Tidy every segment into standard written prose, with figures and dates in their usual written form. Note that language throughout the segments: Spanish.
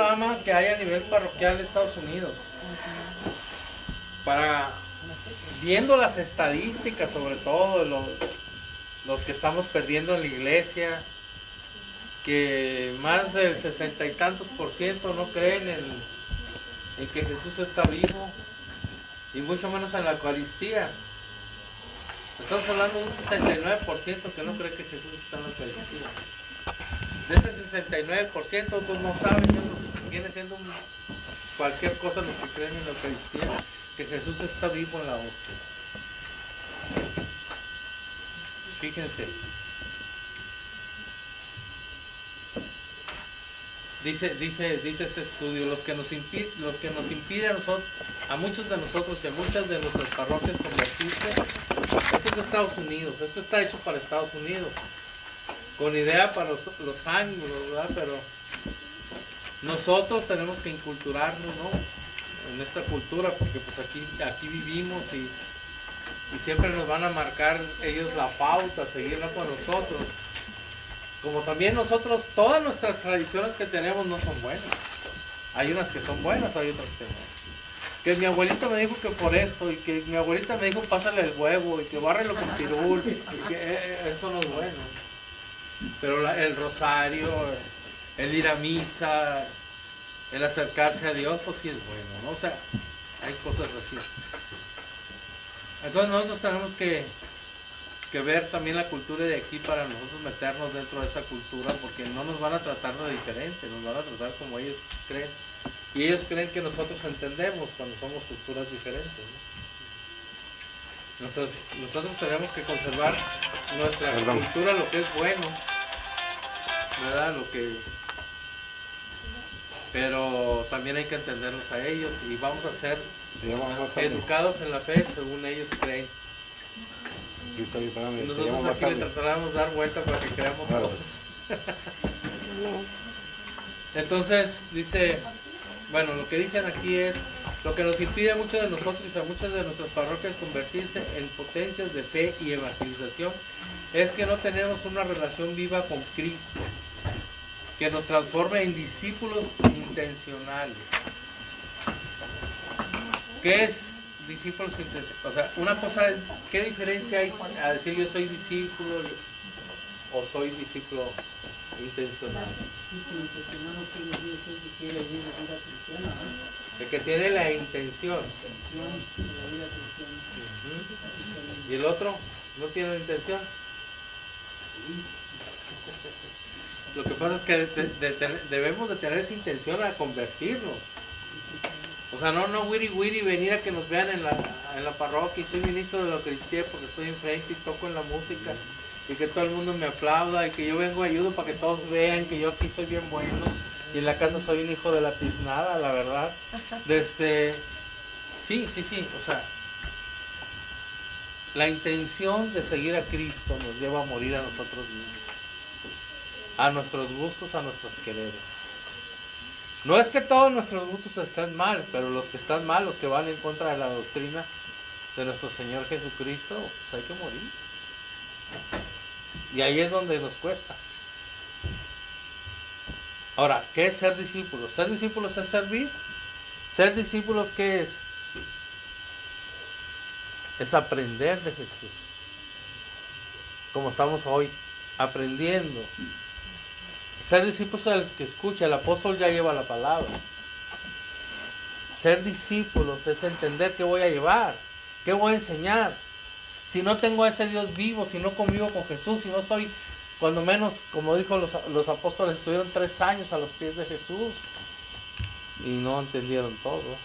programa que hay a nivel parroquial de Estados Unidos. Viendo las estadísticas, sobre todo, lo que estamos perdiendo en la iglesia, que más del 60 y tantos % no creen en que Jesús está vivo, y mucho menos en la Eucaristía. Estamos hablando de un 69% que no cree que Jesús está en la Eucaristía. De ese 69%, otros no saben, y otros viene siendo cualquier cosa los que creen en la Eucaristía, que Jesús está vivo en la hostia. Fíjense. Dice este estudio, los que nos impide a muchos de nosotros y a muchas de nuestras parroquias convertirse, esto es de Estados Unidos, esto está hecho para Estados Unidos, con idea para los ángulos, ¿verdad? Pero nosotros tenemos que inculturarnos, ¿no?, en esta cultura, porque pues aquí vivimos y siempre nos van a marcar ellos la pauta, seguirla con nosotros. Como también nosotros, todas nuestras tradiciones que tenemos no son buenas. Hay unas que son buenas, hay otras que no. Que mi abuelito me dijo que por esto, y que mi abuelita me dijo pásale el huevo, y que bárrelo con pirul, y que eso no es bueno. Pero el rosario, el ir a misa, el acercarse a Dios, pues sí es bueno, ¿no? O sea, hay cosas así. Entonces nosotros tenemos que ver también la cultura de aquí para nosotros meternos dentro de esa cultura, porque no nos van a tratar de diferente, nos van a tratar como ellos creen. Y ellos creen que nosotros entendemos cuando somos culturas diferentes, ¿no? Nosotros tenemos que conservar nuestra cultura, lo que es bueno, ¿verdad? Pero también hay que entenderlos a ellos y vamos a ser educados en la fe según ellos creen. Nosotros aquí le trataremos de dar vuelta para que creamos cosas. Entonces dice, bueno, lo que dicen aquí es, lo que nos impide a muchos de nosotros y a muchas de nuestras parroquias convertirse en potencias de fe y evangelización es que no tenemos una relación viva con Cristo que nos transforme en discípulos intencionales. ¿Qué es discípulos intencionales? O sea, una cosa es, ¿qué diferencia hay a decir yo soy discípulo o soy discípulo intencional? El que tiene la intención. ¿Y el otro no tiene la intención? Lo que pasa es que debemos de tener esa intención a convertirnos. O sea, no wiri venir a que nos vean en la parroquia y soy ministro de la Eucaristía porque estoy enfrente y toco en la música y que todo el mundo me aplauda y que yo vengo y ayudo para que todos vean que yo aquí soy bien bueno y en la casa soy un hijo de la tiznada, la verdad. Sí, o sea, la intención de seguir a Cristo nos lleva a morir a nosotros mismos, a nuestros gustos, a nuestros quereres. No es que todos nuestros gustos estén mal, pero los que están mal, los que van en contra de la doctrina de nuestro Señor Jesucristo, pues hay que morir. Y ahí es donde nos cuesta. Ahora, ¿qué es ser discípulos? Ser discípulos es servir. Ser discípulos, ¿qué es? Es aprender de Jesús. Como estamos hoy, aprendiendo. Ser discípulos es el que escucha, el apóstol ya lleva la palabra. Ser discípulos es entender qué voy a llevar, qué voy a enseñar. Si no tengo a ese Dios vivo, si no convivo con Jesús, si no estoy, cuando menos, como dijo los apóstoles, estuvieron 3 años a los pies de Jesús y no entendieron todo.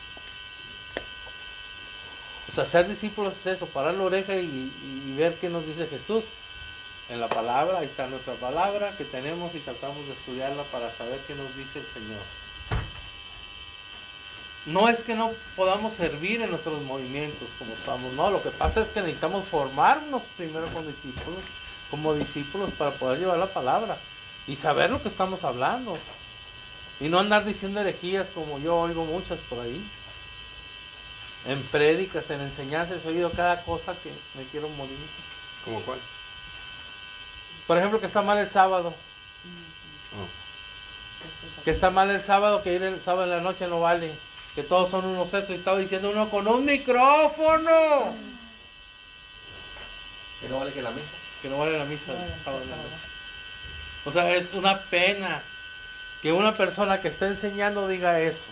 O sea, ser discípulos es eso, parar la oreja y ver qué nos dice Jesús. En la palabra, ahí está nuestra palabra que tenemos y tratamos de estudiarla para saber qué nos dice el Señor. No es que no podamos servir en nuestros movimientos como estamos, no, lo que pasa es que necesitamos formarnos primero como discípulos para poder llevar la palabra y saber lo que estamos hablando y no andar diciendo herejías como yo oigo muchas por ahí. En prédicas, en enseñanzas he oído cada cosa que me quiero morir. ¿Cómo cuál? Por ejemplo, que está mal el sábado. Que está mal el sábado, que ir el sábado en la noche no vale. Que todos son unos esos. Y estaba diciendo uno con un micrófono. Que no vale que la misa. Que no vale la misa del sábado en la noche. O sea, es una pena que una persona que está enseñando diga eso.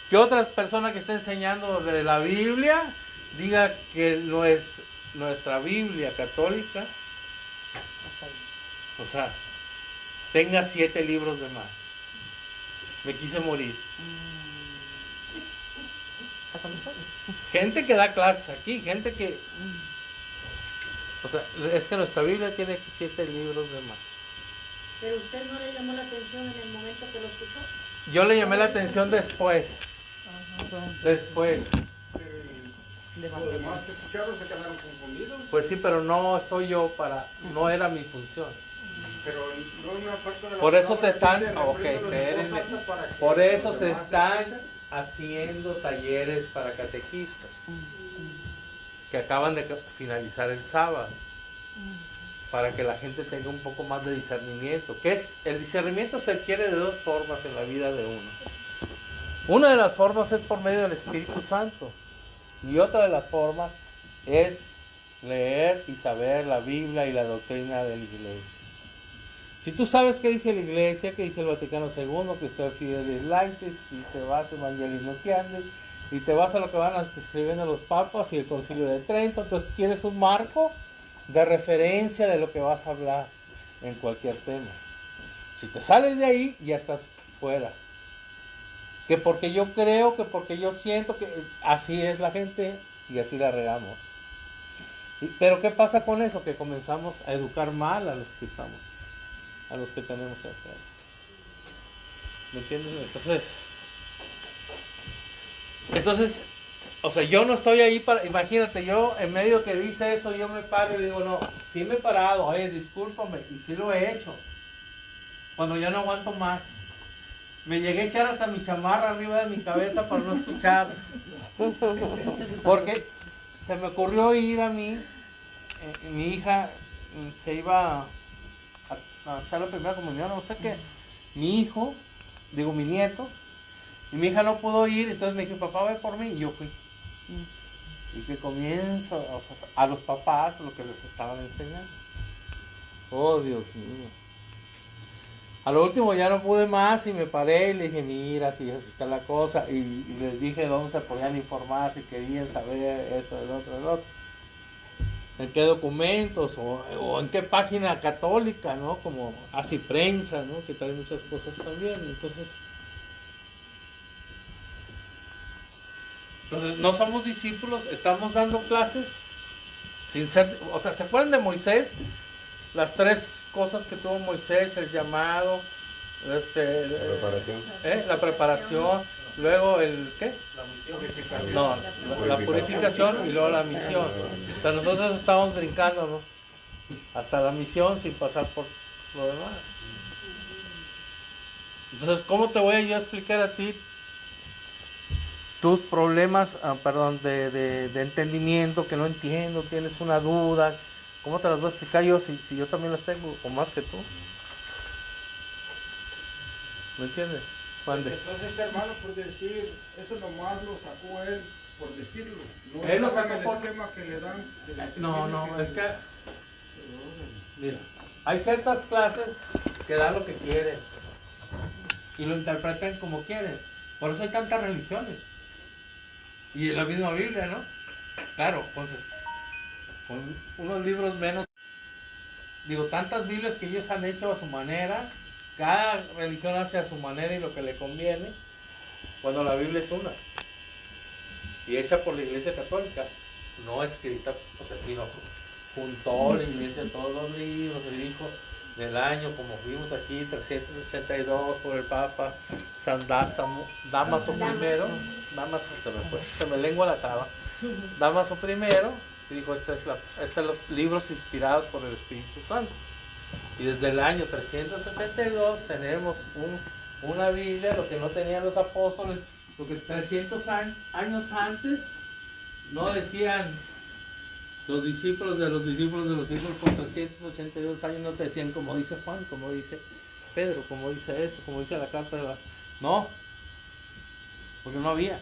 Que otra persona que está enseñando de la Biblia diga que nuestra Biblia católica, o sea, tenga 7 libros de más. Me quise morir. Gente que da clases aquí, gente que... O sea, es que nuestra Biblia tiene 7 libros de más. Pero usted no le llamó la atención en el momento que lo escuchó. Yo le llamé la atención después. Después. Los demás que escucharon se quedaron confundidos. Pues sí, pero no estoy yo para... No era mi función. Pero no en una parte de la Por eso se están... dice, Ok, refiriéndonos en voz espérenme. alta para que Por eso los se demás están haciendo talleres para catequistas. Que acaban de finalizar el sábado. Para que la gente tenga un poco más de discernimiento. ¿Qué es? El discernimiento se adquiere de 2 formas en la vida de uno. Una de las formas es por medio del Espíritu Santo. Y otra de las formas es leer y saber la Biblia y la doctrina de la iglesia. Si tú sabes qué dice la iglesia, qué dice el Vaticano II, Christophe Fidelis Laitis, y te vas a Evangelii Nuntiandi, y te vas a lo que van escribiendo los papas y el Concilio de Trento, entonces tienes un marco de referencia de lo que vas a hablar en cualquier tema. Si te sales de ahí, ya estás fuera. Que porque yo creo, que porque yo siento que así es la gente y así la regamos. Pero ¿qué pasa con eso? Que comenzamos a educar mal a los que estamos, a los que tenemos enfermos. ¿Me entiendes? Entonces, o sea, yo no estoy ahí para, imagínate, yo en medio que dice eso, yo me paro y le digo, no, sí me he parado, oye, discúlpame, y sí lo he hecho. Cuando ya no aguanto más. Me llegué a echar hasta mi chamarra arriba de mi cabeza para no escuchar. Porque se me ocurrió ir a mí, mi hija se iba a hacer la primera comunión, no sé qué. Mi hijo, digo mi nieto, y mi hija no pudo ir, entonces me dije, papá, ve por mí, y yo fui. Y que comienzo, o sea, a los papás lo que les estaban enseñando. Oh, Dios mío. A lo último ya no pude más y me paré y le dije, mira, así está la cosa. Y les dije dónde se podían informar, si querían saber eso, el otro. En qué documentos o en qué página católica, ¿no? Como Así Prensa, ¿no? Que trae muchas cosas también. Entonces, no somos discípulos, estamos dando clases sin ser... O sea, ¿se acuerdan de Moisés? Las 3 cosas que tuvo Moisés, el llamado, La preparación. la preparación, luego el ¿qué? La misión. No, la purificación y luego la misión. O sea, nosotros estamos brincándonos hasta la misión sin pasar por lo demás. Entonces, ¿cómo te voy yo a explicar a ti tus problemas, de entendimiento, que no entiendo, tienes una duda? ¿Cómo te las voy a explicar yo si yo también las tengo, o más que tú? ¿Me entiendes? Entonces este hermano, por decir, eso nomás lo sacó él, por decirlo. No Él lo estaba sacó en el por... esquema que le dan. No, es que... Mira, hay ciertas clases que dan lo que quieren y lo interpretan como quieren. Por eso hay tantas religiones. Y en la misma Biblia, ¿no? Claro, entonces... con unos libros menos, digo, tantas Biblias que ellos han hecho a su manera, cada religión hace a su manera y lo que le conviene, cuando la Biblia es una, y hecha por la Iglesia Católica, no escrita, o sea, sino juntó la Iglesia todos los libros y dijo, del año, como vimos aquí, 382 por el Papa San Damaso I, se me lengua la traba, Damaso I, y dijo, estos son los libros inspirados por el Espíritu Santo. Y desde el año 382 tenemos una Biblia, lo que no tenían los apóstoles, lo que 300 años antes no decían los discípulos de los discípulos de los discípulos, por 382 años no te decían como dice Juan, como dice Pedro, como dice eso, como dice la carta de la... No, porque no había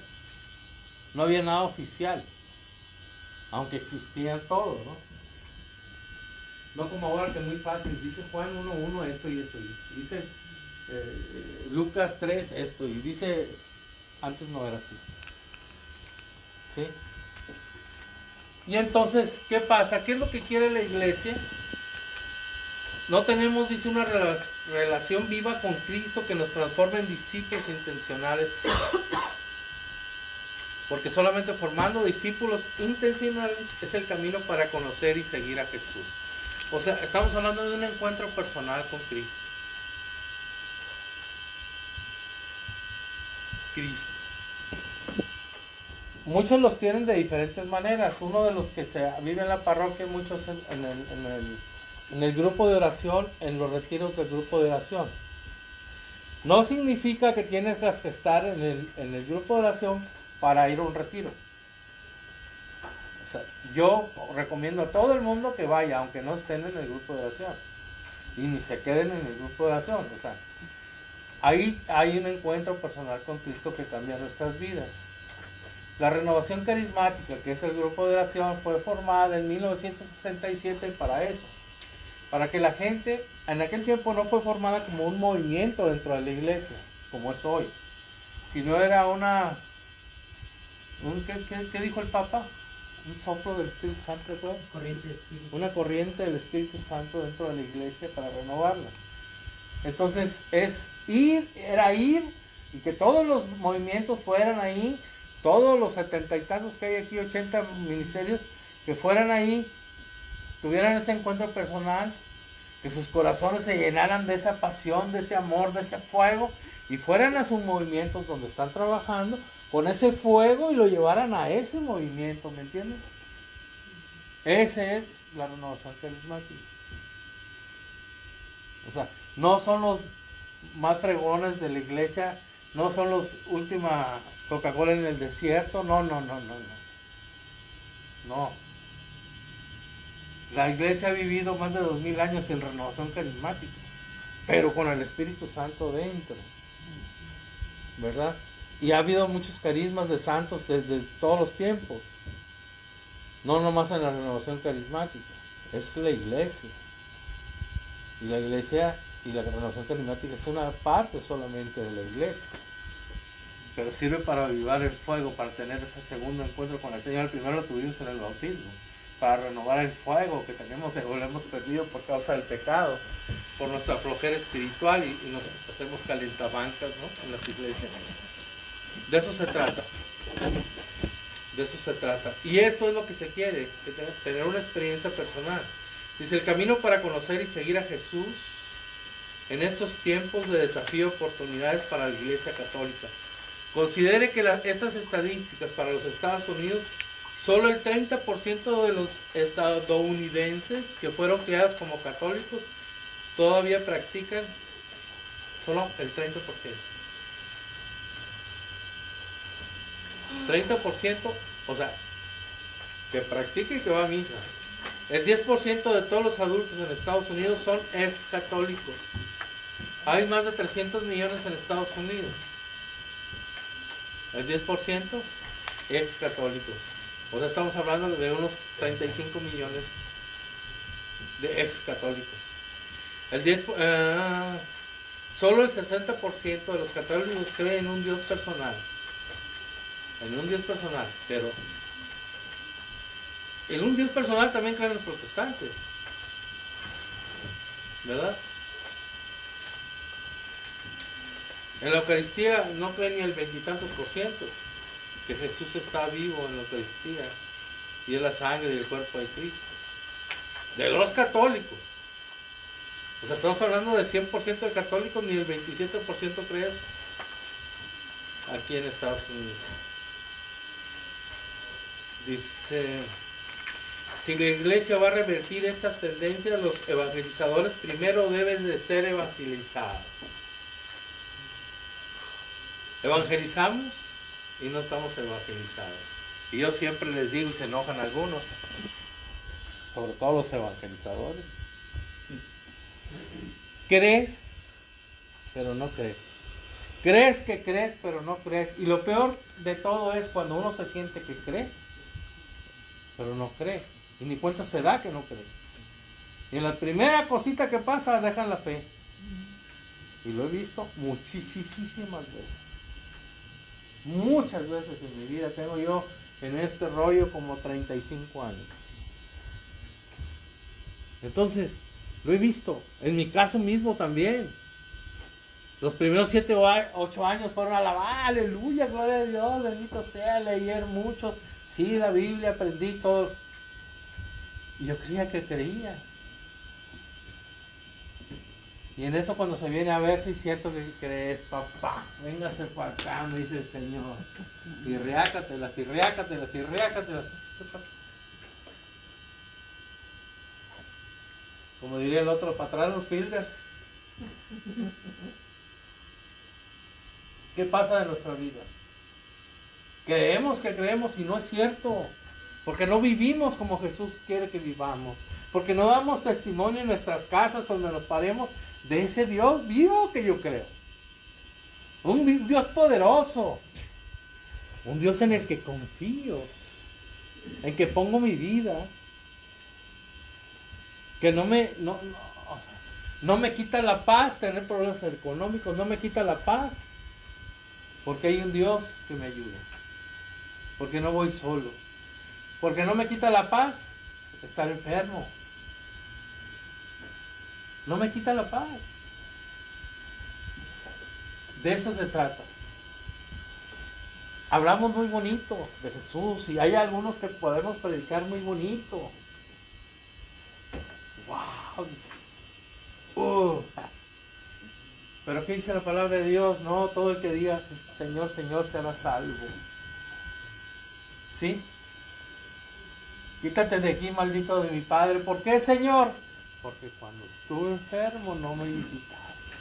nada oficial, aunque existían todos, ¿no? No como ahora que es muy fácil, dice Juan 1:1 esto y esto, y dice Lucas 3 esto, y dice, antes no era así, ¿sí? Y entonces, ¿qué pasa? ¿Qué es lo que quiere la iglesia? No tenemos, dice, una relación viva con Cristo que nos transforme en discípulos intencionales, porque solamente formando discípulos intencionales es el camino para conocer y seguir a Jesús. O sea, estamos hablando de un encuentro personal con Cristo. Cristo. Muchos los tienen de diferentes maneras. Uno de los que se vive en la parroquia, muchos en el grupo de oración, en los retiros del grupo de oración. No significa que tienes que estar en el grupo de oración para ir a un retiro. O sea, yo recomiendo a todo el mundo que vaya, aunque no estén en el grupo de oración. Y ni se queden en el grupo de oración. O sea, ahí hay un encuentro personal con Cristo que cambia nuestras vidas. La Renovación Carismática, que es el grupo de oración, fue formada en 1967 para eso. Para que la gente, en aquel tiempo no fue formada como un movimiento dentro de la iglesia, como es hoy. Sino era ¿qué dijo el Papa? Un soplo del Espíritu Santo, ¿te acuerdas? Una corriente del Espíritu Santo dentro de la iglesia para renovarla. Entonces era ir y que todos los movimientos fueran ahí, todos los 70 y tantos que hay aquí, 80 ministerios, que fueran ahí, tuvieran ese encuentro personal, que sus corazones se llenaran de esa pasión, de ese amor, de ese fuego, y fueran a sus movimientos donde están trabajando con ese fuego y lo llevaran a ese movimiento, ¿me entienden? Esa es la renovación carismática. O sea, no son los más fregones de la iglesia, no son los última Coca-Cola en el desierto, no. La iglesia ha vivido más de 2000 años sin renovación carismática, pero con el Espíritu Santo dentro, ¿verdad? Y ha habido muchos carismas de santos desde todos los tiempos, no nomás en la renovación carismática, es la iglesia. Y la iglesia y la renovación carismática es una parte solamente de la iglesia. Pero sirve para avivar el fuego, para tener ese segundo encuentro con el Señor. El primero lo tuvimos en el bautismo, para renovar el fuego que tenemos o lo hemos perdido por causa del pecado, por nuestra flojera espiritual y nos hacemos calentabancas, ¿no? En las iglesias. De eso se trata. De eso se trata. Y esto es lo que se quiere, tener una experiencia personal. Dice, el camino para conocer y seguir a Jesús en estos tiempos de desafío y oportunidades para la Iglesia Católica. Considere que estas estadísticas para los Estados Unidos, solo el 30% de los estadounidenses que fueron criados como católicos todavía practican, solo el 30%. 30%, o sea, que practica y que va a misa. El 10% de todos los adultos en Estados Unidos son ex-católicos. Hay más de 300 millones en Estados Unidos. El 10% ex-católicos. O sea, estamos hablando de unos 35 millones de ex-católicos. Solo el 60% de los católicos creen en un Dios personal. En un Dios personal, pero en un Dios personal también creen los protestantes, ¿verdad? En la Eucaristía no creen ni el 20 y tantos %, que Jesús está vivo en la Eucaristía y es la sangre y el cuerpo de Cristo. De los católicos. O sea, estamos hablando de 100% de católicos, ni el 27% cree eso. Aquí en Estados Unidos. Dice, si la iglesia va a revertir estas tendencias, los evangelizadores primero deben de ser evangelizados. Evangelizamos y no estamos evangelizados. Y yo siempre les digo, y se enojan algunos, sobre todo los evangelizadores. ¿Crees pero no crees. Crees que crees, pero no crees. Y lo peor de todo es cuando uno se siente que cree, pero no cree. Y ni cuenta se da que no cree. Y en la primera cosita que pasa, dejan la fe. Y lo he visto muchísimas veces. Muchas veces en mi vida. Tengo yo en este rollo como 35 años. Entonces, lo he visto. En mi caso mismo también. Los primeros 7 o 8 años fueron alabar, aleluya, gloria a Dios, bendito sea, leer mucho. Sí, la Biblia, aprendí todo. Y yo creía que creía. Y en eso cuando se viene a ver si es cierto que crees, papá, véngase para acá, me dice el Señor. Y riácatelas. ¿Qué pasa? Como diría el otro, para atrás los fielders. ¿Qué pasa de nuestra vida? Creemos que creemos y no es cierto. Porque no vivimos como Jesús quiere que vivamos. Porque no damos testimonio en nuestras casas donde nos paremos de ese Dios vivo que yo creo. Un Dios poderoso. Un Dios en el que confío. En que pongo mi vida. Que no me quita la paz tener problemas económicos. No me quita la paz. Porque hay un Dios que me ayuda. Porque no voy solo. Porque no me quita la paz estar enfermo. No me quita la paz. De eso se trata. Hablamos muy bonito de Jesús y hay algunos que podemos predicar muy bonito. ¡Wow! Pero ¿qué dice la palabra de Dios? No, todo el que diga Señor, Señor será salvo. ¿Sí? Quítate de aquí, maldito de mi Padre. ¿Por qué, Señor? Porque cuando estuve enfermo no me visitaste.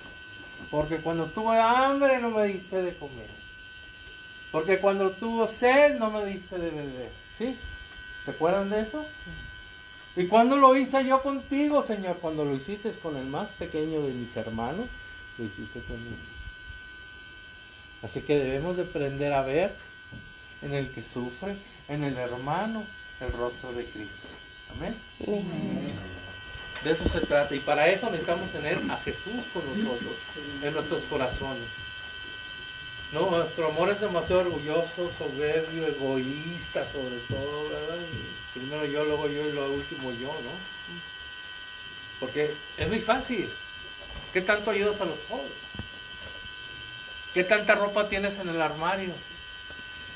Porque cuando tuve hambre no me diste de comer. Porque cuando tuve sed no me diste de beber. ¿Sí? ¿Se acuerdan de eso? ¿Y cuándo lo hice yo contigo, Señor? Cuando lo hiciste con el más pequeño de mis hermanos, lo hiciste conmigo. Así que debemos de aprender a ver en el que sufre, en el hermano, el rostro de Cristo. Amén. De eso se trata. Y para eso necesitamos tener a Jesús con nosotros, en nuestros corazones. No, nuestro amor es demasiado orgulloso, soberbio, egoísta sobre todo, ¿verdad? Y primero yo, luego yo y lo último yo, ¿no? Porque es muy fácil. ¿Qué tanto ayudas a los pobres? ¿Qué tanta ropa tienes en el armario?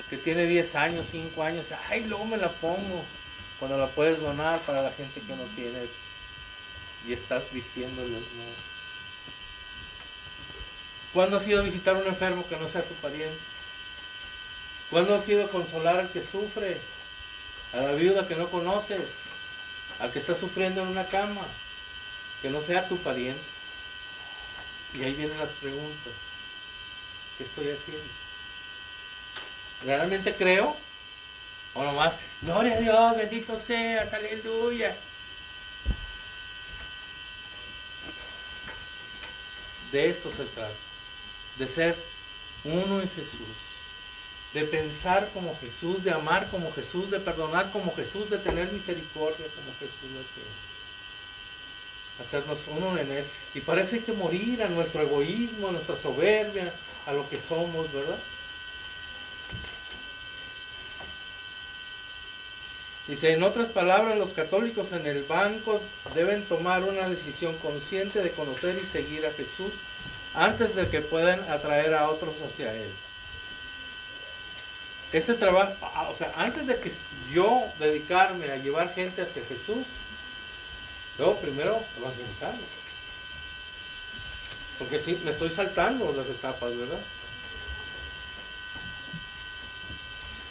Que tiene 10 años, 5 años, ay, luego me la pongo. Cuando la puedes donar para la gente que no tiene y estás vistiéndoles, ¿no? ¿Cuándo has ido a visitar a un enfermo que no sea tu pariente? ¿Cuándo has ido a consolar al que sufre? A la viuda que no conoces, al que está sufriendo en una cama, que no sea tu pariente. Y ahí vienen las preguntas. ¿Qué estoy haciendo? ¿Realmente creo? O nomás, gloria a Dios, bendito seas, aleluya. De esto se trata. De ser uno en Jesús. De pensar como Jesús, de amar como Jesús, de perdonar como Jesús, de tener misericordia como Jesús lo tiene. Hacernos uno en Él. Y parece que morir a nuestro egoísmo, a nuestra soberbia, a lo que somos, ¿verdad? Dice, en otras palabras, los católicos en el banco deben tomar una decisión consciente de conocer y seguir a Jesús antes de que puedan atraer a otros hacia Él. Este trabajo, o sea, antes de que yo dedicarme a llevar gente hacia Jesús, yo primero evangelizarlo. Porque sí, me estoy saltando las etapas, ¿verdad?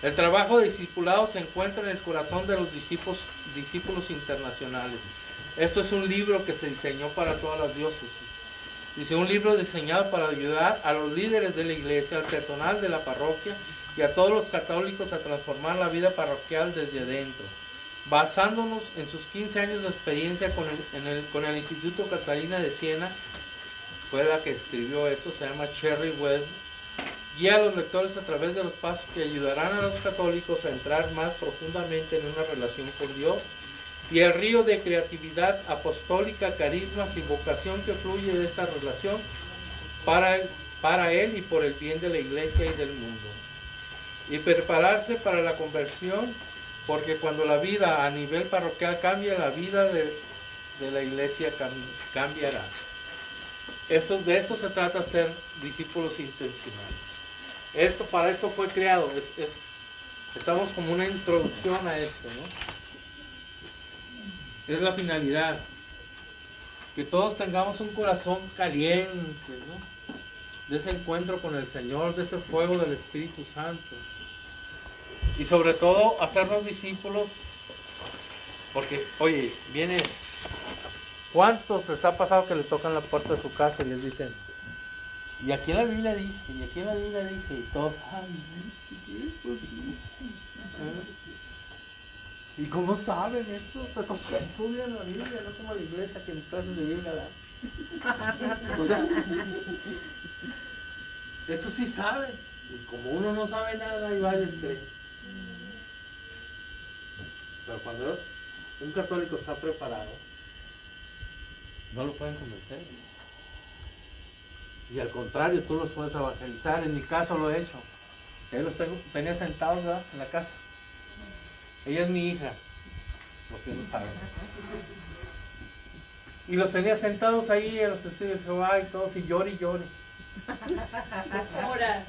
El trabajo de discipulado se encuentra en el corazón de los discípulos internacionales. Esto es un libro que se diseñó para todas las diócesis. Dice, un libro diseñado para ayudar a los líderes de la iglesia, al personal de la parroquia y a todos los católicos a transformar la vida parroquial desde adentro. Basándonos en sus 15 años de experiencia con el Instituto Catalina de Siena, fue la que escribió esto, se llama Cherry Webb, guía a los lectores a través de los pasos que ayudarán a los católicos a entrar más profundamente en una relación con Dios y el río de creatividad apostólica, carismas y vocación que fluye de esta relación para él y por el bien de la iglesia y del mundo. Y prepararse para la conversión, porque cuando la vida a nivel parroquial cambia, la vida de la iglesia cambiará. De esto se trata, ser discípulos intencionales. Para esto fue creado. Estamos como una introducción a esto, ¿no? Es la finalidad. Que todos tengamos un corazón caliente, ¿no? De ese encuentro con el Señor, de ese fuego del Espíritu Santo. Y sobre todo, hacernos discípulos. Porque, oye, ¿cuántos les ha pasado que le tocan la puerta de su casa y les dicen, y aquí en la Biblia dice, y aquí en la Biblia dice, y todos, ay, pues sí. ¿Y cómo saben esto? Estos estudian la Biblia, no como la iglesia que en clases de Biblia dan. O sea, estos sí saben. Y como uno no sabe nada, hay varios creen. Pero cuando un católico está preparado, no lo pueden convencer. Y al contrario, tú los puedes evangelizar. En mi caso lo he hecho. Yo los tenía sentados, ¿verdad?, en la casa. Ella es mi hija, los que no saben. Y los tenía sentados ahí en los testigos de Jehová y todos, y llore y llore. Horas.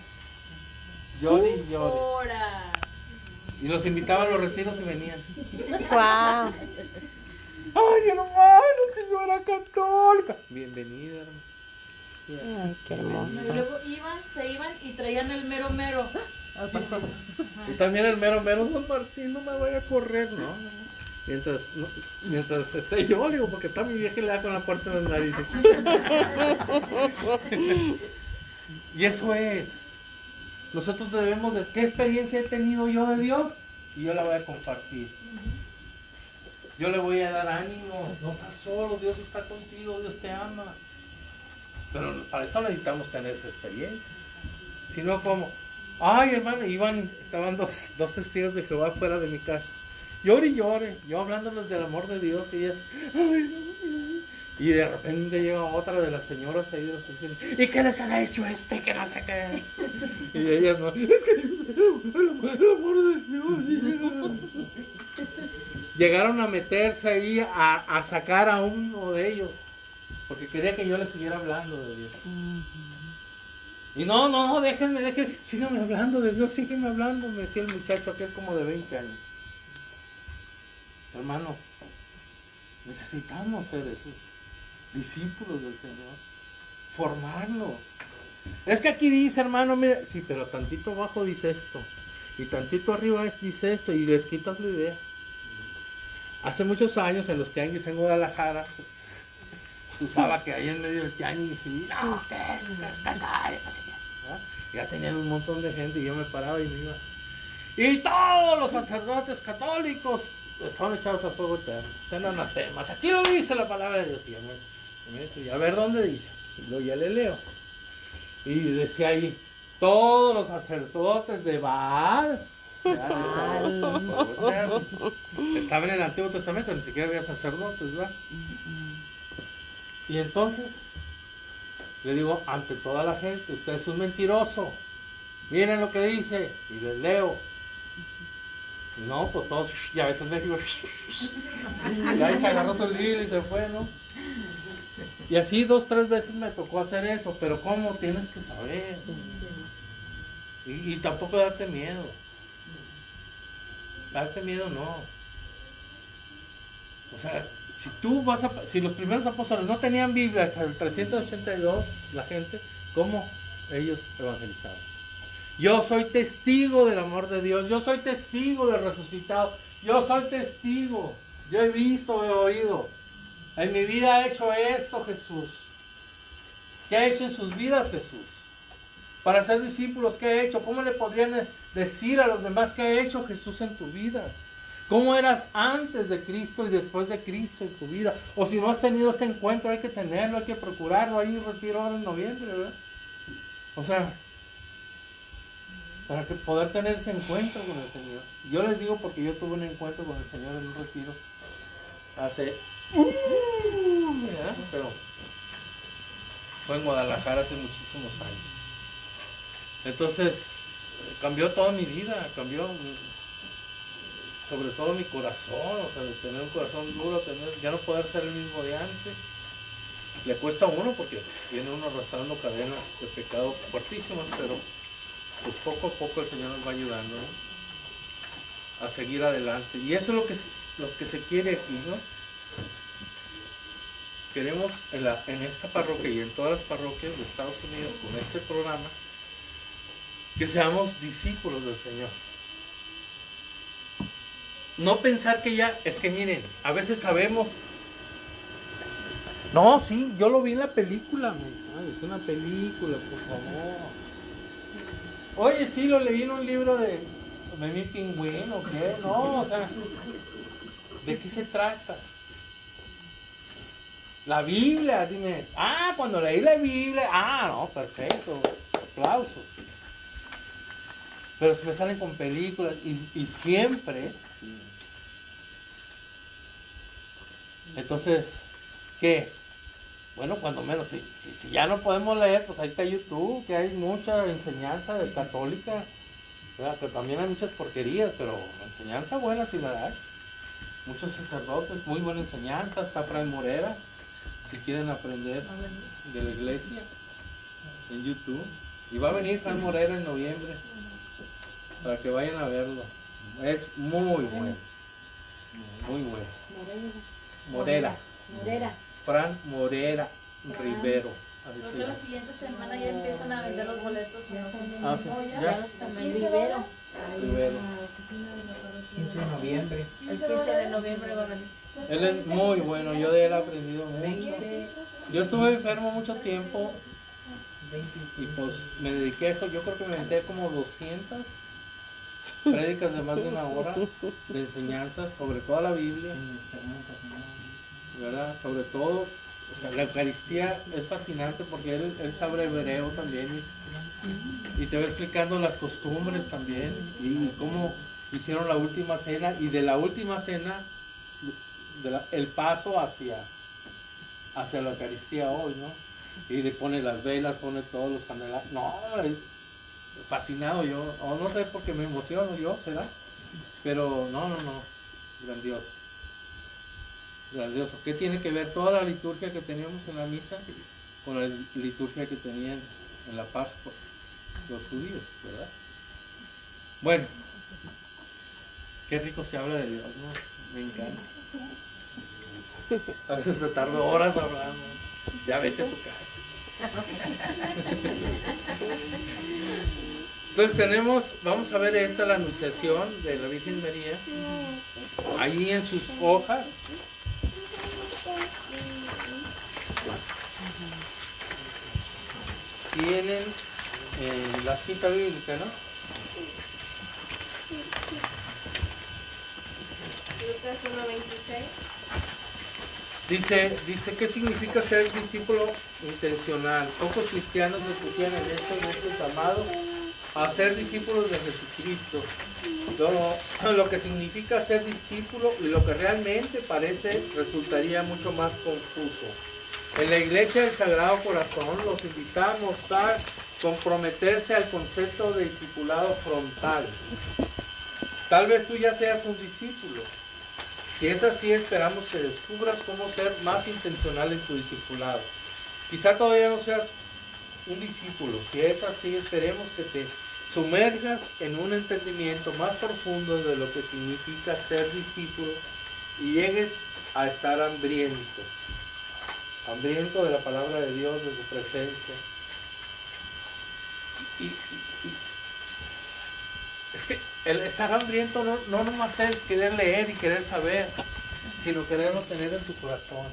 Llore y llore. Horas. Y los invitaba a los retiros y venían. ¡Guau! ¡Ay, hermano, señora católica! Bienvenida, hermano. Ay, qué hermoso. Y luego se iban y traían el mero mero al pastor. Y también el mero mero, don Martín, no me vaya a correr, ¿no? Mientras esté yo, le digo, porque está mi vieja y le da con la puerta en las narices. Y eso es. Nosotros debemos de, ¿qué experiencia he tenido yo de Dios? Y yo la voy a compartir. Yo le voy a dar ánimo. No estás solo, Dios está contigo, Dios te ama. Pero para eso necesitamos tener esa experiencia. Si no, como, ay, hermano, estaban dos testigos de Jehová fuera de mi casa. Llore y llore, yo hablándoles del amor de Dios, y ellas, ay, no. Y de repente llega otra de las señoras ahí de los testigos, ¿y qué les ha hecho que no sé qué? Y ellas no, es que el amor de Dios. Llegaron a meterse ahí a sacar a uno de ellos, porque quería que yo les siguiera hablando de Dios. Y no, déjenme, síganme hablando de Dios, síganme hablando, me decía el muchacho aquel como de 20 años. Hermanos, necesitamos ser esos discípulos del Señor, formarnos. Es que aquí dice, hermano, mire, sí, pero tantito abajo dice esto, y tantito arriba dice esto, y les quitas la idea. Hace muchos años en los tianguis en Guadalajara se usaba que ahí en medio del tianguis y no, ¿qué es cantar? No sé qué, ¿verdad? Ya tenían un montón de gente y yo me paraba y me iba. Y todos los sacerdotes católicos son echados a fuego eterno, son anatemas. Aquí lo dice la palabra de Dios. Y yo me meto y a ver dónde dice. Y luego ya le leo. Y decía ahí, todos los sacerdotes de Baal estaban en el Antiguo Testamento, ni siquiera había sacerdotes, ¿verdad? Y entonces le digo ante toda la gente, usted es un mentiroso, miren lo que dice, y les leo. Y no, pues todos, y a veces México, y ahí se agarró su libro y se fue, ¿no? Y así 2, 3 veces me tocó hacer eso, pero ¿cómo? Tienes que saber. Y tampoco darte miedo. Darte miedo no. O sea, si los primeros apóstoles no tenían Biblia hasta el 382, la gente, ¿cómo ellos evangelizaban? Yo soy testigo del amor de Dios, yo soy testigo del resucitado, yo soy testigo, yo he visto, he oído. En mi vida ha hecho esto Jesús. ¿Qué ha hecho en sus vidas Jesús? Para ser discípulos, ¿qué ha hecho? ¿Cómo le podrían decir a los demás qué ha hecho Jesús en tu vida? ¿Cómo eras antes de Cristo y después de Cristo en tu vida? O si no has tenido ese encuentro, hay que tenerlo, hay que procurarlo. Hay un retiro ahora en noviembre, ¿verdad? O sea, para que poder tener ese encuentro con el Señor. Yo les digo porque yo tuve un encuentro con el Señor en un retiro hace... ¿verdad? Pero fue en Guadalajara hace muchísimos años. Entonces, cambió toda mi vida, cambió sobre todo mi corazón, o sea, de tener un corazón duro, ya no poder ser el mismo de antes. Le cuesta a uno porque viene uno arrastrando cadenas de pecado fuertísimas, pero pues poco a poco el Señor nos va ayudando, ¿no? A seguir adelante. Y eso es lo que se quiere aquí, ¿no? Queremos en esta parroquia y en todas las parroquias de Estados Unidos con este programa que seamos discípulos del Señor. No pensar que ya, es que miren, a veces sabemos. No, sí, yo lo vi en la película, es una película, por favor. Oye, sí, lo leí en un libro de mi pingüino, ¿qué? No, o sea, ¿de qué se trata? La Biblia, dime. Ah, cuando leí la Biblia, no, perfecto, aplausos. Pero me salen con películas y siempre, sí. Entonces, ¿qué? Bueno, cuando menos, si ya no podemos leer, pues ahí está YouTube, que hay mucha enseñanza de católica, ¿verdad? Que también hay muchas porquerías, pero enseñanza buena sí la hay. Muchos sacerdotes, muy buena enseñanza, está Fray Morera, si quieren aprender de la iglesia, en YouTube. Y va a venir Fray Morera en noviembre, para que vayan a verlo. Es muy bueno, muy bueno. Morera. Fran Morera Rivero. Creo que la siguiente semana ya empiezan a vender los boletos. Ah, sí. ¿Ya? Rivero. Rivero. 15 de noviembre. El 15 de noviembre va a venir. Él es muy bueno, yo de él he aprendido mucho. Yo estuve enfermo mucho tiempo y pues me dediqué a eso. Yo creo que me metí como 200 prédicas de más de una hora de enseñanzas sobre toda la Biblia, ¿verdad? Sobre todo, o sea, la Eucaristía es fascinante porque él sabe hebreo también y te va explicando las costumbres también y cómo hicieron la última cena y de la última cena el paso hacia la Eucaristía hoy, ¿no? Y le pone las velas, pone todos los candelabros. No, fascinado yo, o no sé por qué me emociono yo, será, pero no, grandioso. Grandioso. ¿Qué tiene que ver toda la liturgia que teníamos en la misa con la liturgia que tenían en la Pascua los judíos, ¿verdad? Bueno, qué rico se habla de Dios, ¿no? Me encanta. A veces me tardo horas hablando. Ya vete a tu casa. Entonces vamos a ver la anunciación de la Virgen María. Ahí en sus hojas. Tienen la cita bíblica, ¿no? Lucas 1:26. Dice ¿qué significa ser discípulo intencional? Pocos cristianos discutían en estos llamados a ser discípulos de Jesucristo. Lo que significa ser discípulo y lo que realmente parece resultaría mucho más confuso. En la Iglesia del Sagrado Corazón los invitamos a comprometerse al concepto de discipulado frontal. Tal vez tú ya seas un discípulo. Si es así, esperamos que descubras cómo ser más intencional en tu discipulado. Quizá todavía no seas un discípulo. Si es así, esperemos que te sumergas en un entendimiento más profundo de lo que significa ser discípulo y llegues a estar hambriento de la palabra de Dios, de su presencia. Es que el estar hambriento no nomás es querer leer y querer saber, sino quererlo tener en tu corazón.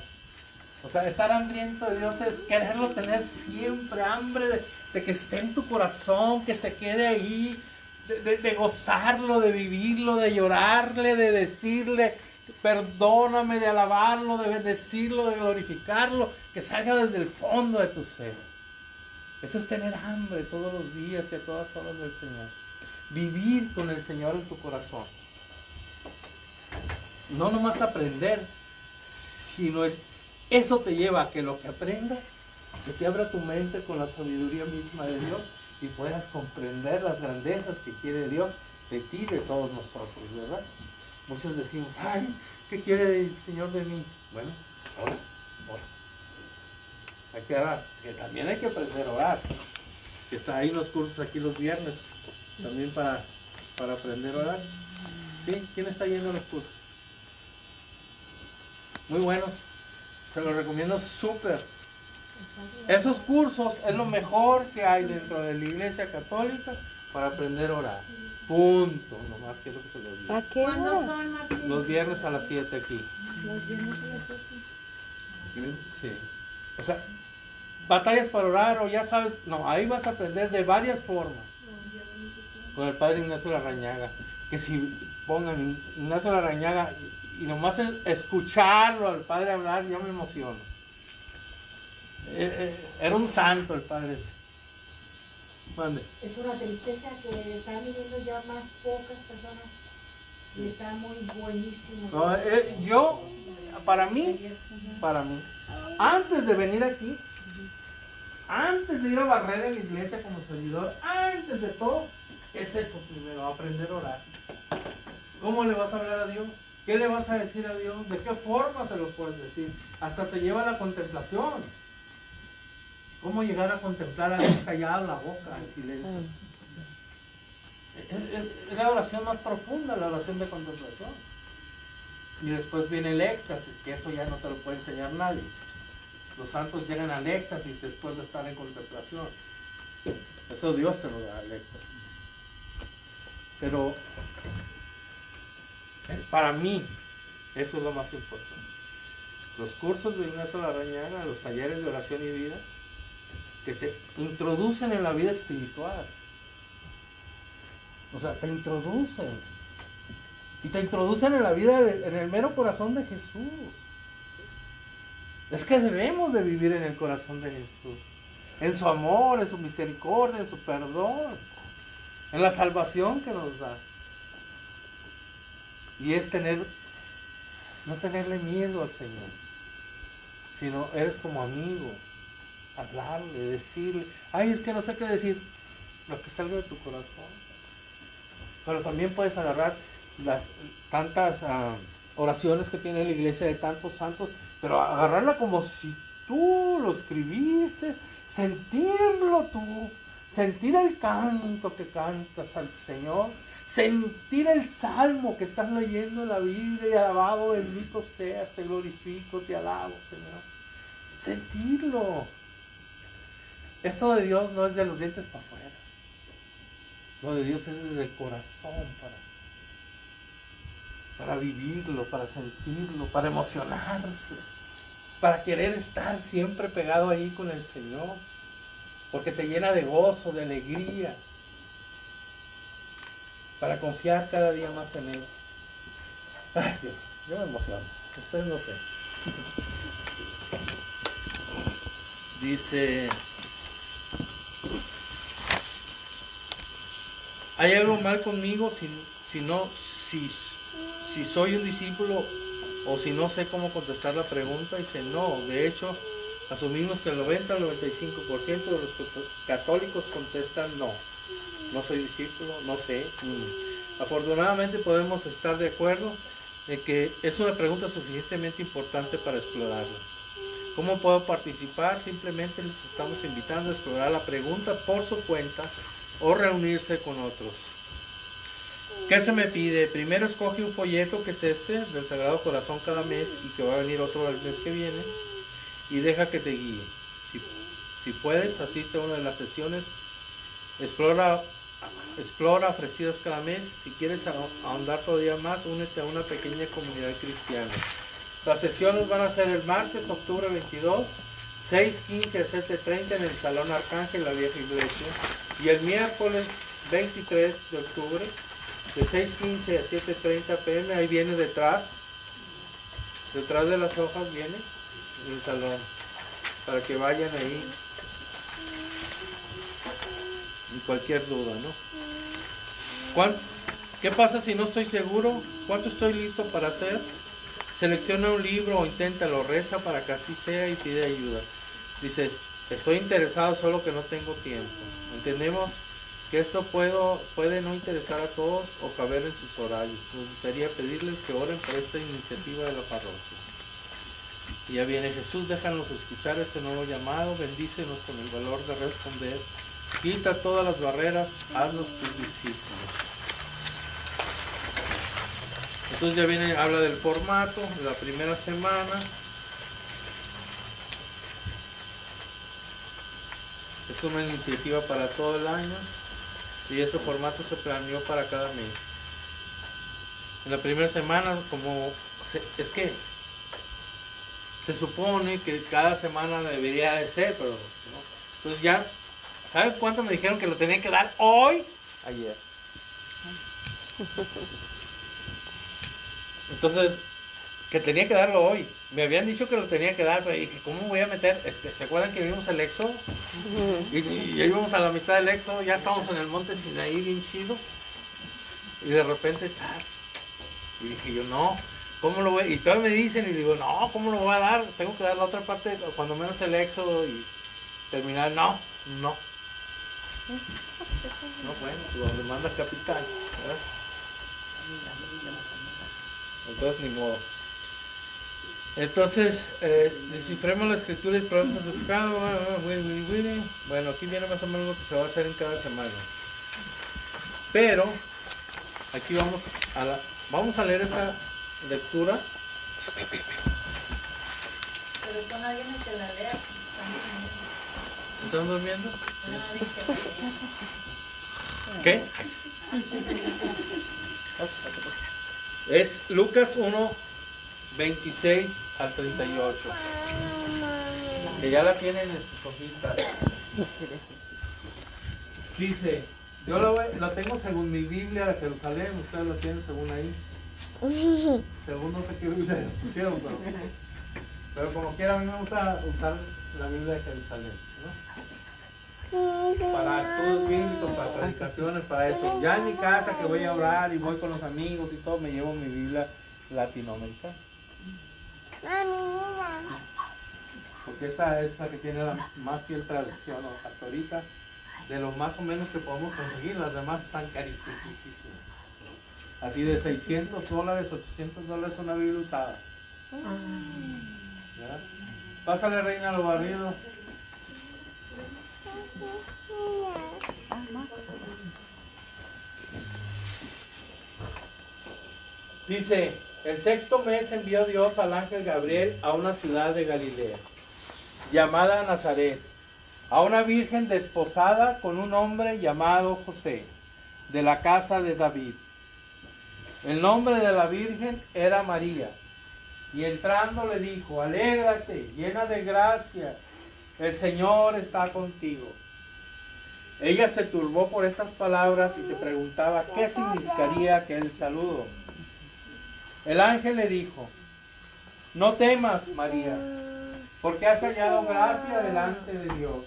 O sea, estar hambriento de Dios es quererlo tener siempre, hambre de que esté en tu corazón, que se quede ahí, de gozarlo, de vivirlo, de llorarle, de decirle, perdóname, de alabarlo, de bendecirlo, de glorificarlo, que salga desde el fondo de tu ser. Eso es tener hambre todos los días y a todas horas del Señor. Vivir con el Señor en tu corazón. No nomás aprender, sino eso te lleva a que lo que aprendas se te abra tu mente con la sabiduría misma de Dios y puedas comprender las grandezas que quiere Dios de ti y de todos nosotros, ¿verdad? Muchos decimos, ay, ¿qué quiere el Señor de mí? Bueno, ora. Hay que orar, que también hay que aprender a orar. Que está ahí en los cursos aquí los viernes, también para aprender a orar. ¿Sí? ¿Quién está yendo a los cursos? Muy buenos, se los recomiendo súper. Esos cursos es lo mejor que hay dentro de la Iglesia Católica para aprender a orar. Punto, nomás quiero que se los diga. ¿A qué ¿Cuándo hora? son, Martín? Los viernes a las 7 aquí. Los viernes a las 7. Sí. O sea, batallas para orar o ya sabes, no, ahí vas a aprender de varias formas. Con el padre Ignacio Larrañaga. Que si pongan Ignacio Larrañaga y nomás escucharlo al padre hablar, ya me emociono. Era un santo el padre ese. Mande. Es una tristeza que están viniendo ya más pocas personas. Y está muy buenísimo. No, yo, para mí, antes de venir aquí, antes de ir a barrer en la iglesia como servidor, antes de todo, es eso primero, aprender a orar. ¿Cómo le vas a hablar a Dios? ¿Qué le vas a decir a Dios? ¿De qué forma se lo puedes decir? Hasta te lleva a la contemplación. ¿Cómo llegar a contemplar a Dios callado la boca, en silencio? Es la oración más profunda, la oración de contemplación. Y después viene el éxtasis, que eso ya no te lo puede enseñar nadie. Los santos llegan al éxtasis después de estar en contemplación. Eso Dios te lo da, el éxtasis. Pero para mí, eso es lo más importante. Los cursos de Ignacio Larrañaga, los talleres de oración y vida, que te introducen en la vida espiritual. O sea, te introducen. Y te introducen en la vida, en el mero corazón de Jesús. Es que debemos de vivir en el corazón de Jesús. En su amor, en su misericordia, en su perdón. En la salvación que nos da. Y es no tenerle miedo al Señor. Sino eres como amigo. Hablarle, decirle. Ay, es que no sé qué decir. Lo que salga de tu corazón. Pero también puedes agarrar las tantas oraciones que tiene la iglesia de tantos santos, pero agarrarla como si tú lo escribiste, sentirlo tú, sentir el canto que cantas al Señor, sentir el salmo que estás leyendo en la Biblia y alabado, bendito seas, te glorifico, te alabo, Señor. Sentirlo. Esto de Dios no es de los dientes para afuera. Lo de Dios es desde el corazón para vivirlo, para sentirlo, para emocionarse, para querer estar siempre pegado ahí con el Señor, porque te llena de gozo, de alegría, para confiar cada día más en Él. Ay, Dios, yo me emociono, ustedes no sé. Dice... ¿Hay algo mal conmigo si soy un discípulo o si no sé cómo contestar la pregunta? Dice, no, de hecho, asumimos que el 90 al 95% de los católicos contestan no. No soy discípulo, no sé. Afortunadamente podemos estar de acuerdo en que es una pregunta suficientemente importante para explorarla. ¿Cómo puedo participar? Simplemente les estamos invitando a explorar la pregunta por su cuenta o reunirse con otros. ¿Qué se me pide? Primero escoge un folleto que es este, del Sagrado Corazón cada mes y que va a venir otro el mes que viene y deja que te guíe. Si puedes, asiste a una de las sesiones, explora ofrecidas cada mes. Si quieres ahondar todavía más, únete a una pequeña comunidad cristiana. Las sesiones van a ser el martes, octubre 22, 6:15 a 7:30 en el Salón Arcángel, la vieja iglesia. Y el miércoles 23 de octubre, de 6:15 a 7:30 p.m. Ahí viene detrás de las hojas viene el salón, para que vayan ahí. Y cualquier duda, ¿no? ¿Qué pasa si no estoy seguro? ¿Cuánto estoy listo para hacer? Selecciona un libro o inténtalo, reza para que así sea y pide ayuda. Dices, estoy interesado, solo que no tengo tiempo. Entendemos que esto puede no interesar a todos o caber en sus horarios. Nos gustaría pedirles que oren por esta iniciativa de la parroquia. Y ya viene Jesús, déjanos escuchar este nuevo llamado, bendícenos con el valor de responder. Quita todas las barreras, haznos tus discípulos. Entonces ya viene, habla del formato de la primera semana. Es una iniciativa para todo el año y ese formato se planeó para cada mes. En la primera semana, es que se supone que cada semana debería de ser, pero no. Entonces ya, ¿saben cuánto me dijeron que lo tenía que dar hoy? Ayer. Entonces, que tenía que darlo hoy. Me habían dicho que lo tenía que dar, pero dije, ¿cómo voy a meter? ¿Se acuerdan que vimos el Éxodo? Y ya íbamos a la mitad del Éxodo, ya estábamos en el monte Sinaí, bien chido. Y de repente estás. Y dije yo, no, ¿cómo lo voy? Y todos me dicen, y digo, no, ¿cómo lo voy a dar? Tengo que dar la otra parte, cuando menos el Éxodo y terminar. No. No, bueno, donde manda capitán, ¿verdad? Entonces, ni modo. Entonces, descifremos la escritura y probemos el pecado. Bueno, aquí viene más o menos lo que se va a hacer en cada semana. Pero, aquí vamos a leer esta lectura. Pero con alguien que la lea. ¿Se están durmiendo? No, ¿Qué? Es Lucas 1, 26 al 38. Que ya la tienen en sus hojitas. Dice, yo la tengo según mi Biblia de Jerusalén, ustedes la tienen según ahí. Según no sé qué Biblia le pusieron, pero como quiera, a mí me gusta usar la Biblia de Jerusalén, ¿no? Para estudios bíblicos, para predicaciones, para esto. Ya en mi casa que voy a orar y voy con los amigos y todo, me llevo mi Biblia latinoamericana. Porque esta es la que tiene la más fiel traducción hasta ahorita, de lo más o menos que podemos conseguir. Las demás están carísimas. Así de $600, $800 una Biblia usada. ¿Ya? Pásale, reina, lo barrido. Dice, el sexto mes envió Dios al ángel Gabriel a una ciudad de Galilea, llamada Nazaret, a una virgen desposada con un hombre llamado José, de la casa de David. El nombre de la virgen era María, y entrando le dijo, alégrate, llena de gracia, el Señor está contigo. Ella se turbó por estas palabras y se preguntaba qué significaría aquel saludo. El ángel le dijo, no temas, María, porque has hallado gracia delante de Dios.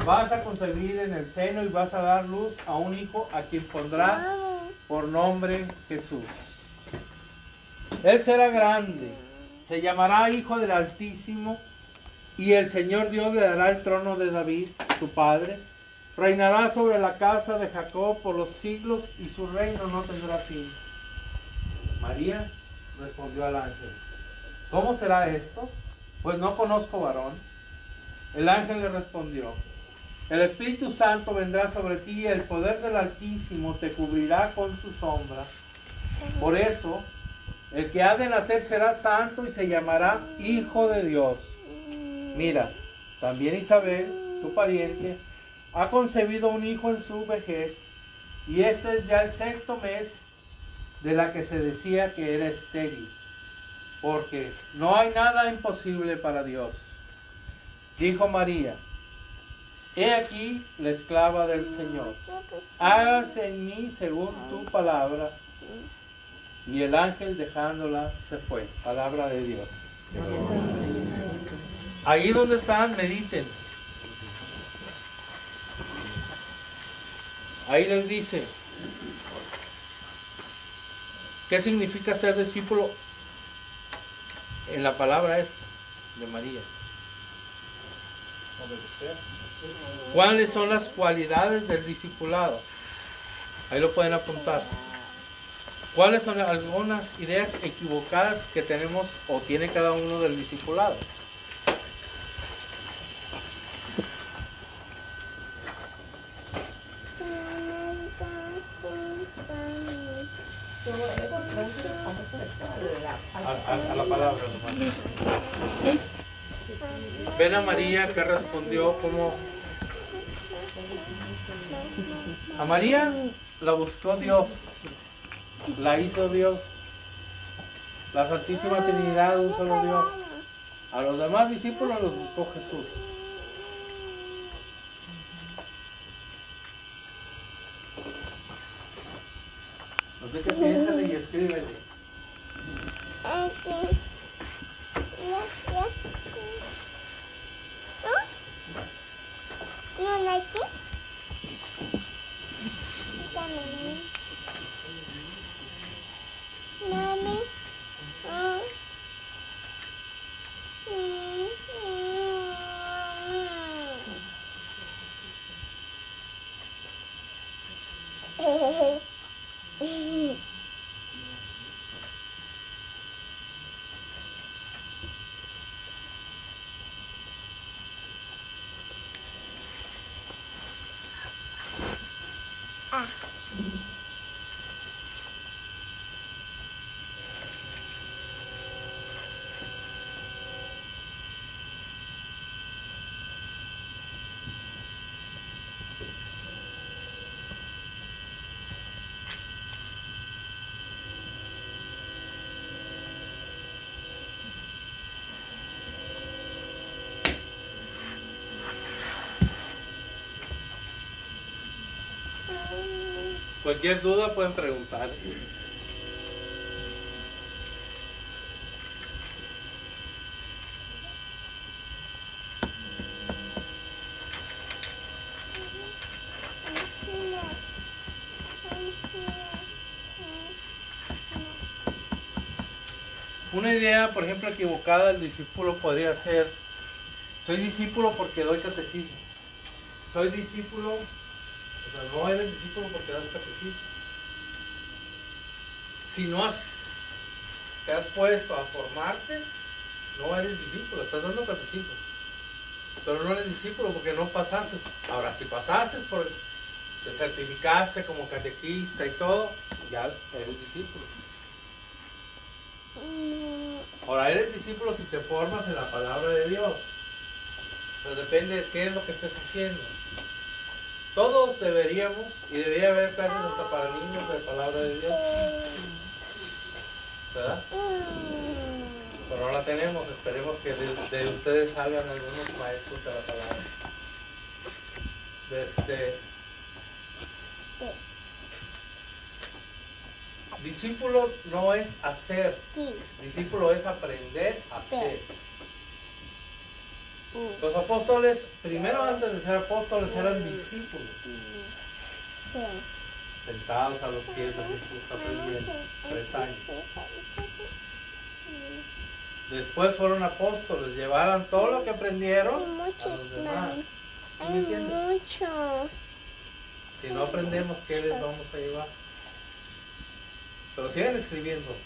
Vas a concebir en el seno y vas a dar luz a un hijo a quien pondrás por nombre Jesús. Él será grande, se llamará Hijo del Altísimo, y el Señor Dios le dará el trono de David, su padre. Reinará sobre la casa de Jacob por los siglos y su reino no tendrá fin. María respondió al ángel, ¿cómo será esto? Pues no conozco varón. El ángel le respondió, el Espíritu Santo vendrá sobre ti y el poder del Altísimo te cubrirá con su sombra. Por eso, el que ha de nacer será santo y se llamará Hijo de Dios. Mira, también Isabel, tu pariente, ha concebido un hijo en su vejez, y este es ya el sexto mes de la que se decía que era estéril, porque no hay nada imposible para Dios. Dijo María, he aquí la esclava del Señor. Hágase en mí según tu palabra. Y el ángel dejándola se fue. Palabra de Dios. Ahí donde están, mediten. Ahí les dice, ¿qué significa ser discípulo? En la palabra esta de María. Obedecer. ¿Cuáles son las cualidades del discipulado? Ahí lo pueden apuntar. ¿Cuáles son algunas ideas equivocadas que tenemos o tiene cada uno del discipulado? Todo eso con respecto A la palabra nomás. Ven a María que respondió como... A María la buscó Dios, la hizo Dios, la Santísima Trinidad, un solo Dios. A los demás discípulos los buscó Jesús. No sé qué piensan y escríbenle. No like it? Mommy. Cualquier duda pueden preguntar. Una idea, por ejemplo, equivocada del discípulo podría ser: soy discípulo porque doy catecismo. Soy discípulo, o sea, no eres discípulo porque das catecismo. Si no te has puesto a formarte, no eres discípulo, estás dando catecismo. Pero no eres discípulo porque no pasaste. Ahora, si pasaste, te certificaste como catequista y todo, ya eres discípulo. Ahora, eres discípulo si te formas en la palabra de Dios. O sea, depende de qué es lo que estés haciendo. Todos deberíamos, y debería haber clases hasta para niños de palabra de Dios, ¿verdad? Pero no la tenemos. Esperemos que de ustedes salgan algunos maestros de la palabra. Discípulo no es hacer, discípulo es aprender a hacer. Los apóstoles, primero antes de ser apóstoles, eran discípulos. Sentados a los pies de Jesús aprendiendo, 3 años. Después fueron apóstoles, llevaron todo lo que aprendieron a los demás. ¿Sí me entiendes? Si no aprendemos, ¿qué les vamos a llevar? Pero sigan escribiendo.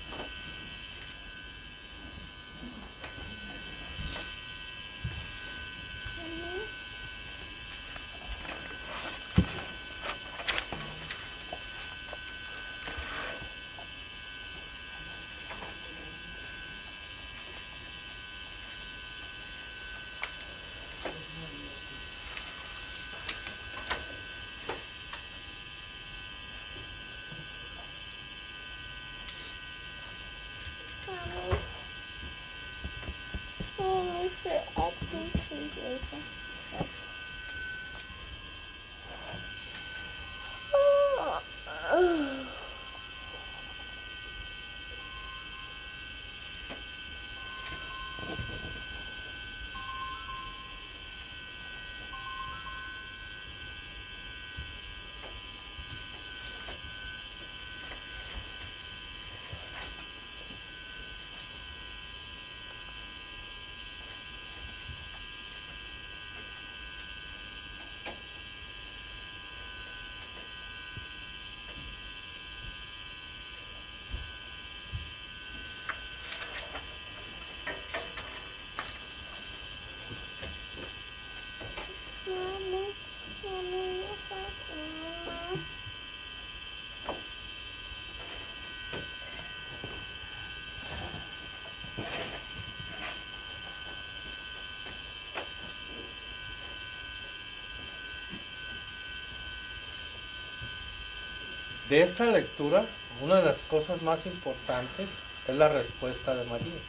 De esta lectura, una de las cosas más importantes es la respuesta de María.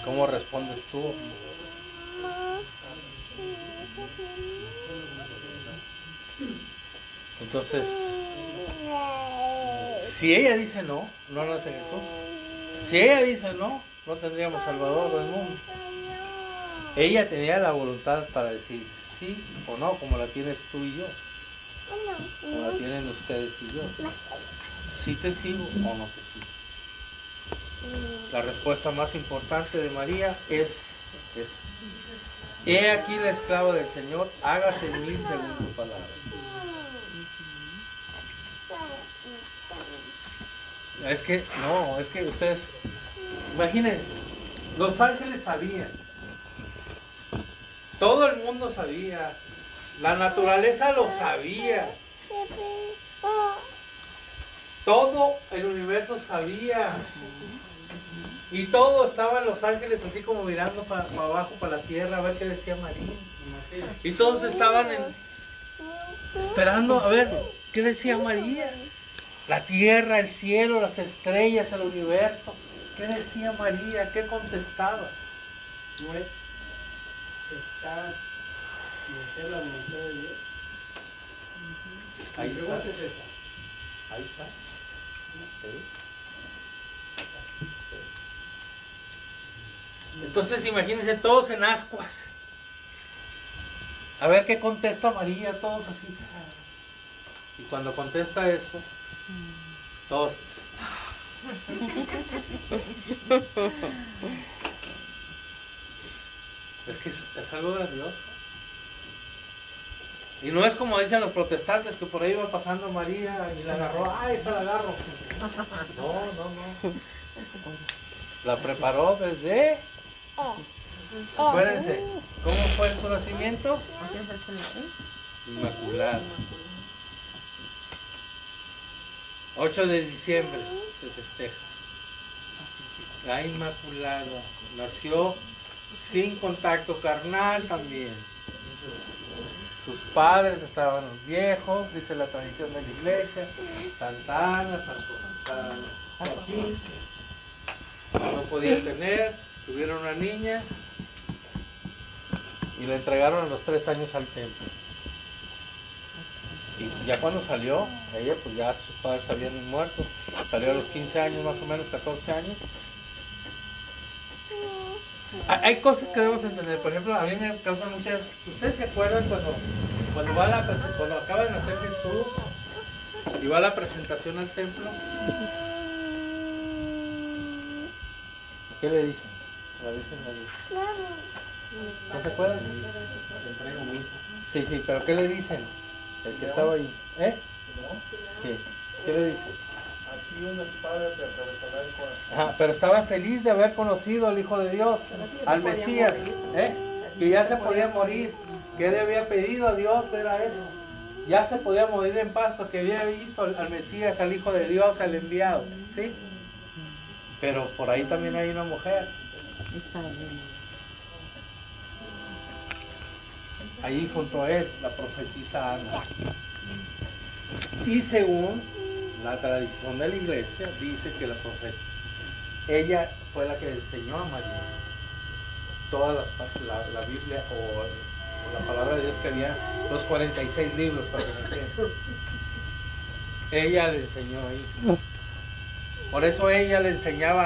¿Cómo respondes tú? Entonces, si ella dice no, no nace Jesús. Si ella dice no, no tendríamos Salvador del mundo. Ella tenía la voluntad para decir sí o no, como la tienes tú y yo. Como la tienen ustedes y yo. Si te sigo o no te sigo. La respuesta más importante de María es: he aquí la esclava del Señor, hágase en mí según tu palabra. Es que ustedes, imagínense, los ángeles sabían, todo el mundo sabía, la naturaleza lo sabía, todo el universo sabía, y todo estaban los ángeles así como mirando para abajo, para la tierra, a ver qué decía María, y todos estaban esperando a ver qué decía María. La tierra, el cielo, las estrellas, el universo. ¿Qué decía María? ¿Qué contestaba? No es aceptar y hacer la voluntad de Dios. Ahí Mi está. pregunta es esa. Ahí está. Sí. Entonces imagínense todos en ascuas. A ver qué contesta María, todos así. Y cuando contesta eso, todos. Es que es algo grandioso. Y no es como dicen los protestantes, que por ahí va pasando María y la agarró. ¡Ah, esta la agarro! No. La preparó desde... Acuérdense, ¿cómo fue su nacimiento? Inmaculada. 8 de diciembre se festeja. La Inmaculada nació sin contacto carnal también. Sus padres estaban viejos, dice la tradición de la iglesia. Santa Ana, San Joaquín. No podían tener, tuvieron una niña y la entregaron a los 3 años al templo. Y ya cuando salió, ella pues ya sus padres habían muerto. Salió a los 15 años, más o menos 14 años. Hay cosas que debemos entender. Por ejemplo, a mí me causa mucha... ¿Ustedes se acuerdan cuando acaba de nacer Jesús y va a la presentación al templo? ¿Qué le dicen a la Virgen María? ¿No se acuerdan? Te entrego mi hijo. Sí, pero ¿qué le dicen? El que estaba ahí. Sí. ¿Qué le dicen? Aquí una espada te atravesará el corazón. Ajá, pero estaba feliz de haber conocido al Hijo de Dios, al Mesías, que ya se podía morir, que él había pedido a Dios ver a eso. Ya se podía morir en paz porque había visto al Mesías, al Hijo de Dios, al enviado, ¿sí? Pero por ahí también hay una mujer. Ahí junto a él, la profetisa Ana. Y según la tradición de la iglesia, dice que la profetisa, ella fue la que enseñó a María toda la Biblia o la palabra de Dios, que había los 46 libros, para que me entiendan. Ella le enseñó ahí. Por eso ella le enseñaba